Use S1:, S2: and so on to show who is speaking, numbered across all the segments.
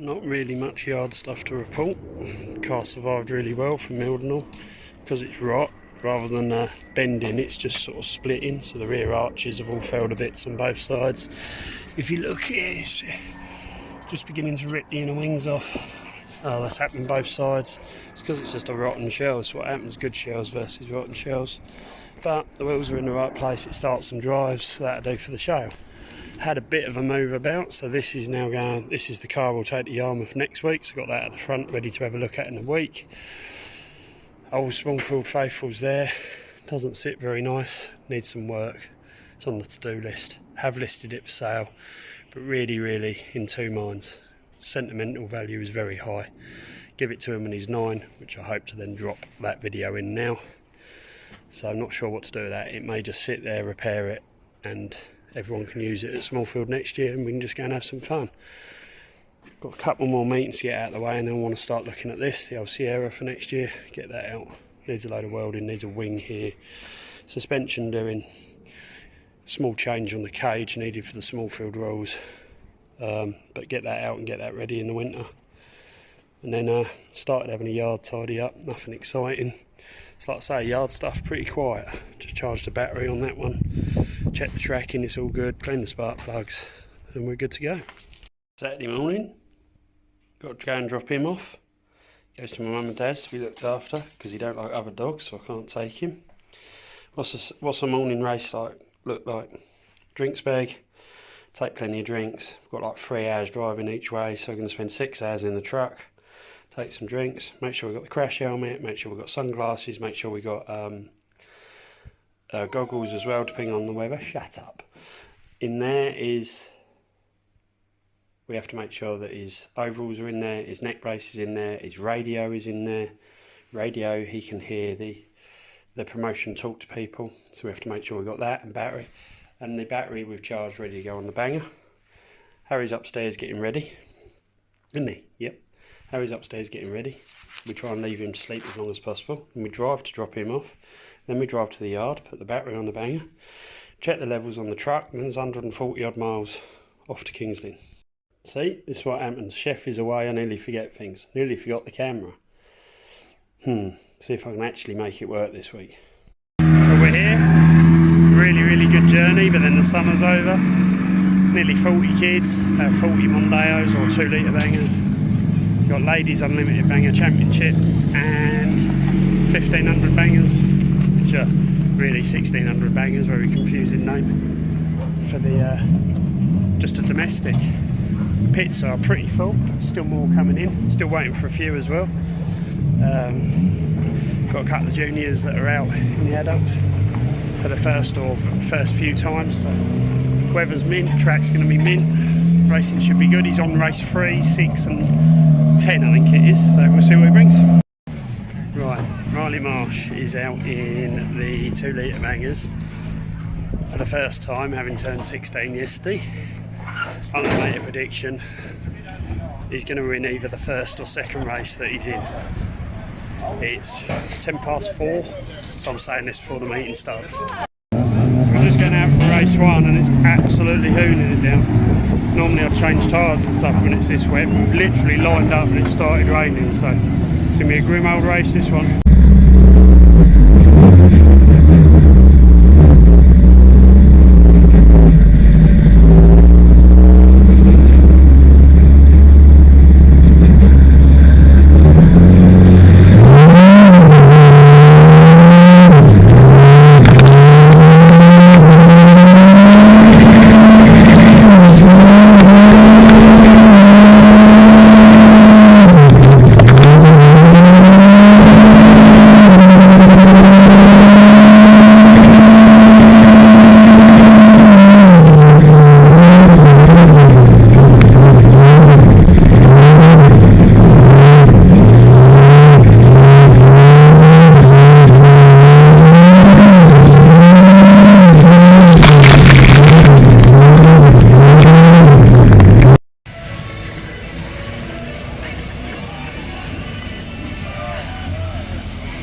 S1: Not really much yard stuff to report. The car survived really well from Mildenhall because it's rot. Rather than bending, it's just sort of splitting, so the rear arches have all fell to bits on both sides. If you look here, it's just beginning to rip the inner wings off. Oh, that's happening both sides. It's because it's just a rotten shell. It's what happens, good shells versus rotten shells. But the wheels are in the right place, it starts and drives, so that'll do for the show. Had a bit of a move about, so this is now going, this is the car we'll take to Yarmouth next week, so got that at the front ready to have a look at in a week. Old Smallfield Faithful's there, doesn't sit very nice, needs some work. It's on the to-do list. Have listed it for sale, but really in two minds. Sentimental value is very high. Give it to him when he's 9, which I hope to then drop that video in now. So I'm not sure what to do with that. It may just sit there, repair it, and everyone can use it at Smallfield next year and we can just go and have some fun. Got a couple more meetings to get out of the way, and then I want to start looking at this, the old Sierra for next year, get that out. Needs a load of welding, needs a wing here, suspension doing, small change on the cage needed for the Smallfield rules, but get that out and get that ready in the winter. And then started having a yard tidy up, nothing exciting. It's like I say, yard stuff pretty quiet. Just charged the battery on that one, check the tracking, it's all good, clean the spark plugs, and we're good to go. Saturday morning, got to go and drop him off. Goes to my mum and dad's to be looked after because he don't like other dogs, so I can't take him. What's a morning race look like? Drinks bag, take plenty of drinks. I've got like 3 hours driving each way, so I'm going to spend 6 hours in the truck. Take some drinks, make sure we've got the crash helmet, make sure we've got sunglasses, make sure we've got goggles as well, depending on the weather. Shut up. In there is, we have to make sure that his overalls are in there, his neck brace is in there, his radio is in there. Radio, he can hear the promotion talk to people, so we have to make sure we've got that, and battery. And the battery we've charged ready to go on the banger. Harry's upstairs getting ready, isn't he? Yep. Harry's upstairs getting ready. We try and leave him to sleep as long as possible. And we drive to drop him off. Then we drive to the yard, put the battery on the banger, check the levels on the truck, and then there's 140 odd miles off to King's Lynn. See, this is what happens. Chef is away, I nearly forget things. Nearly forgot the camera. See if I can actually make it work this week. But we're here. Really good journey, but then the summer's over. Nearly 40 kids, about 40 Mondeos or 2 litre bangers. Got Ladies Unlimited Banger Championship and 1500 bangers, which are really 1600 bangers, very confusing name for the just a domestic. Pits are pretty full, still more coming in, still waiting for a few as well. Got a couple of juniors that are out in the adults for the first few times. So weather's mint, track's going to be mint, racing should be good. He's on race 3, 6 and 10 I think it is, so we'll see what he brings. Right, Riley Marsh is out in the 2 litre bangers for the first time, having turned 16 yesterday. I'm going to make a prediction, he's going to win either the first or second race that he's in. It's 4:10, so I'm saying this before the meeting starts. We're just going out for race 1 and it's absolutely hooning it down. Normally I'd change tyres and stuff when it's this wet, but we've literally lined up and it started raining, so it's going to be a grim old race this one.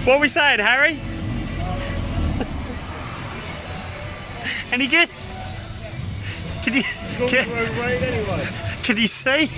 S1: What are we saying, Harry? Any good? Can you see?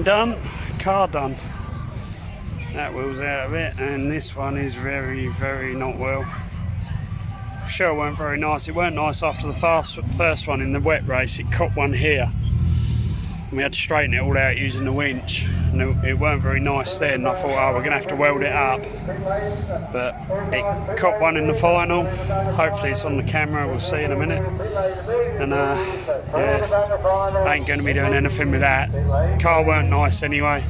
S1: done, car done. That wheel's out of it, and this one is very, very not well. Sure, it weren't very nice. It weren't nice after the first one in the wet race. It caught one here, and we had to straighten it all out using the winch. And it weren't very nice then. I thought, oh, we're gonna have to weld it up. But it caught one in the final. Hopefully it's on the camera. We'll see in a minute. And yeah, I ain't gonna be doing anything with that. Car weren't nice anyway.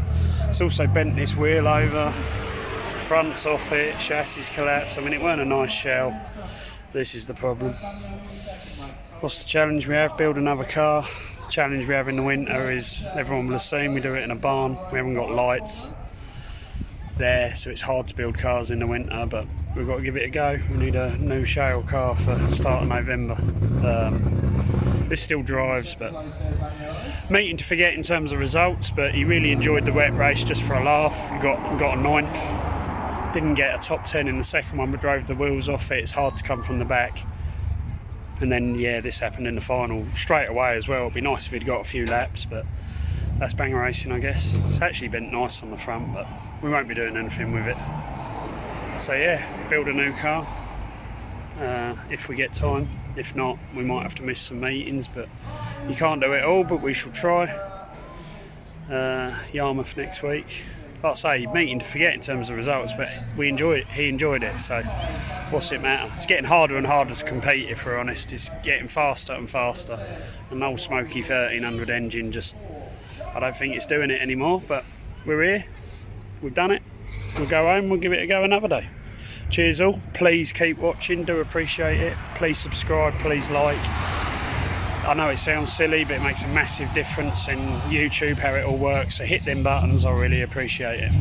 S1: It's also bent this wheel over. Front's off it. Chassis collapsed. I mean, it weren't a nice shell. This is the problem. What's the challenge we have? Build another car. The challenge we have in the winter is, everyone will have seen, we do it in a barn. We haven't got lights there, so it's hard to build cars in the winter, but we've got to give it a go. We need a new shale car for the start of November. This still drives, but meeting to forget in terms of results, but he really enjoyed the wet race just for a laugh. He got a 9th. Didn't get a top 10 in the second one, but drove the wheels off it. It's hard to come from the back. And then, yeah, this happened in the final straight away as well. It'd be nice if he'd got a few laps, but that's banger racing, I guess. It's actually been nice on the front, but we won't be doing anything with it. So yeah, build a new car if we get time. If not, we might have to miss some meetings, but you can't do it all, but we shall try. Yarmouth next week. Like I say, meeting to forget in terms of results, but we enjoyed it. He enjoyed it, so what's it matter? It's getting harder and harder to compete, if we're honest. It's getting faster and faster. An old smoky 1300 engine, just, I don't think it's doing it anymore, but we're here. We've done it. We'll go home, we'll give it a go another day. Cheers all. Please keep watching, do appreciate it. Please subscribe, please like. I know it sounds silly, but it makes a massive difference in YouTube, how it all works. So hit them buttons, I really appreciate it.